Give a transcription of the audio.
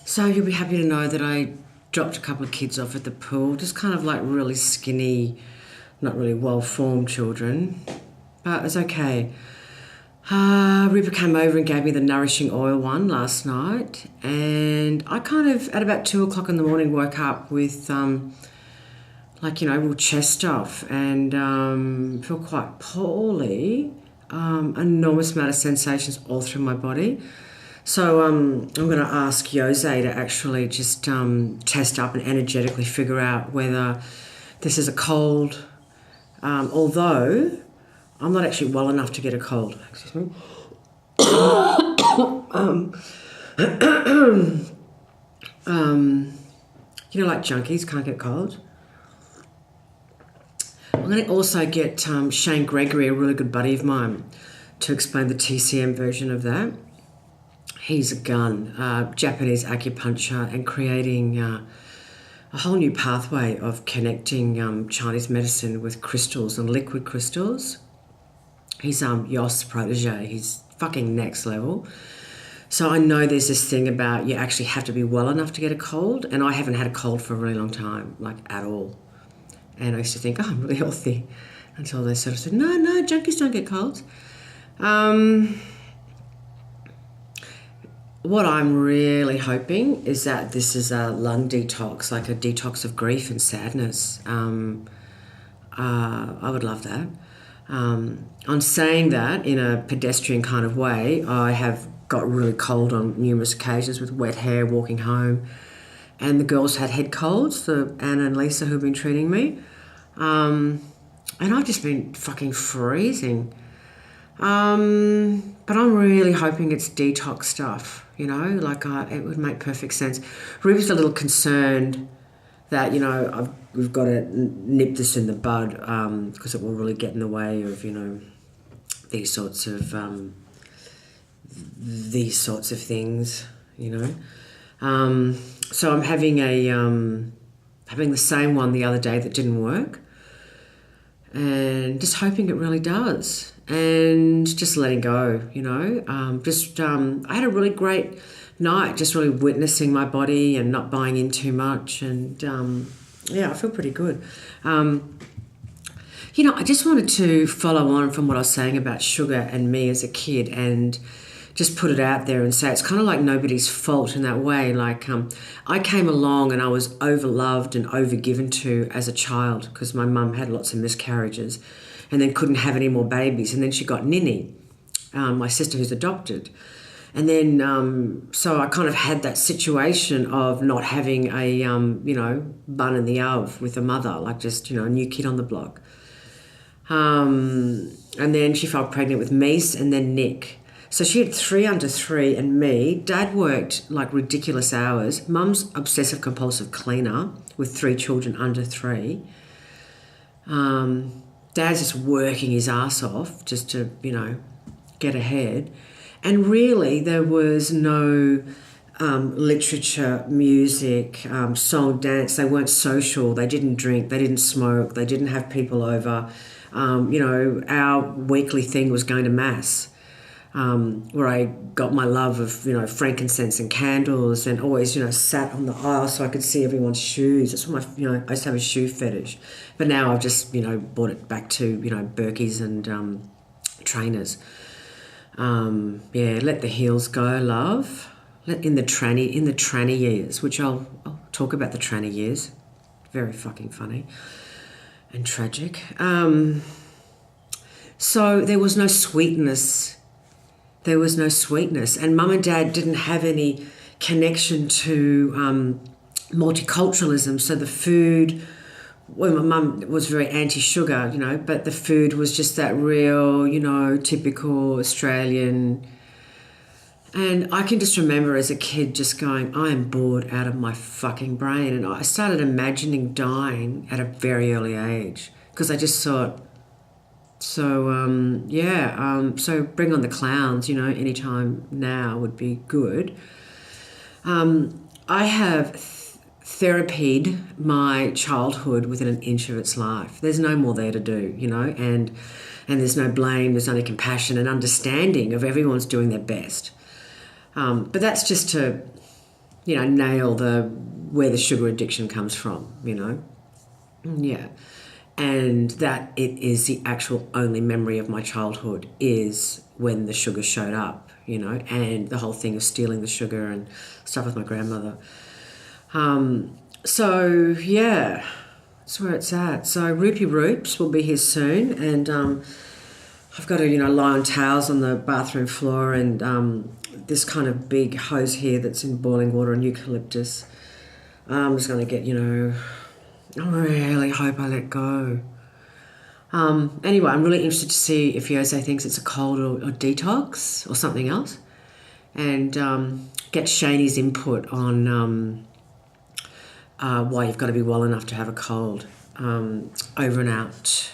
So you'll be happy to know that I dropped a couple of kids off at the pool, just kind of like really skinny, not really well-formed children, but it was okay. Ripper came over and gave me the nourishing oil one last night, and I kind of, at about 2 o'clock in the morning, woke up with, real chest stuff and feel quite poorly, enormous amount of sensations all through my body. So I'm going to ask Jose to actually just test up and energetically figure out whether this is a cold, although I'm not actually well enough to get a cold. Excuse me. Like junkies can't get colds. I'm going to also get Shane Gregory, a really good buddy of mine, to explain the TCM version of that. He's a gun, Japanese acupuncture, and creating a whole new pathway of connecting Chinese medicine with crystals and liquid crystals. He's Yos' protege. He's fucking next level. So I know there's this thing about you actually have to be well enough to get a cold, and I haven't had a cold for a really long time, like at all. And I used to think, I'm really healthy, until they sort of said, no, junkies don't get colds. What I'm really hoping is that this is a lung detox, like a detox of grief and sadness. I would love that. I'm saying that in a pedestrian kind of way. I have got really cold on numerous occasions with wet hair walking home, and the girls had head colds, Anna and Lisa, who've been treating me, and I've just been fucking freezing. But I'm really hoping it's detox stuff, it would make perfect sense. Ruby's a little concerned that, we've got to nip this in the bud because it will really get in the way of, these sorts of things, So I'm having having the same one the other day that didn't work, and just hoping it really does, and just letting go, I had a really great night, just really witnessing my body and not buying in too much, and I feel pretty good. I just wanted to follow on from what I was saying about sugar and me as a kid, and just put it out there and say it's kind of like nobody's fault in that way. Like I came along and I was overloved and overgiven to as a child because my mum had lots of miscarriages and then couldn't have any more babies, and then she got Ninny, my sister who's adopted. And then, so I kind of had that situation of not having a, bun in the oven with a mother, like just, a new kid on the block. And then she fell pregnant with Mies and then Nick. So she had 3 under 3 and me. Dad worked like ridiculous hours. Mum's obsessive compulsive cleaner with 3 children under 3. Dad's just working his ass off just to, get ahead. And really there was no literature, music, song, dance. They weren't social. They didn't drink. They didn't smoke. They didn't have people over. Our weekly thing was going to mass, where I got my love of, frankincense and candles, and always, sat on the aisle so I could see everyone's shoes. That's what I used to have a shoe fetish. But now I've just, brought it back to, Berkeys and trainers. Let the heels go, love. In the tranny years, which I'll talk about the tranny years. Very fucking funny and tragic. So there was no sweetness. And Mum and Dad didn't have any connection to multiculturalism. So the food, my mum was very anti-sugar, but the food was just that real, typical Australian. And I can just remember as a kid just going, I am bored out of my fucking brain. And I started imagining dying at a very early age because I just thought, so bring on the clowns, anytime now would be good. I have therapied my childhood within an inch of its life. There's no more there to do, and there's no blame, there's only compassion and understanding of everyone's doing their best. But that's just to nail where the sugar addiction comes from. Yeah. And that it is the actual only memory of my childhood is when the sugar showed up, and the whole thing of stealing the sugar and stuff with my grandmother. So, yeah, that's where it's at. So Rupee Roops will be here soon, and I've got to, lie on towels on the bathroom floor, and this kind of big hose here that's in boiling water and eucalyptus. I'm just going to get, I really hope I let go. Anyway, I'm really interested to see if Jose thinks it's a cold or detox or something else, and get Shaney's input on why you've got to be well enough to have a cold. Over and out.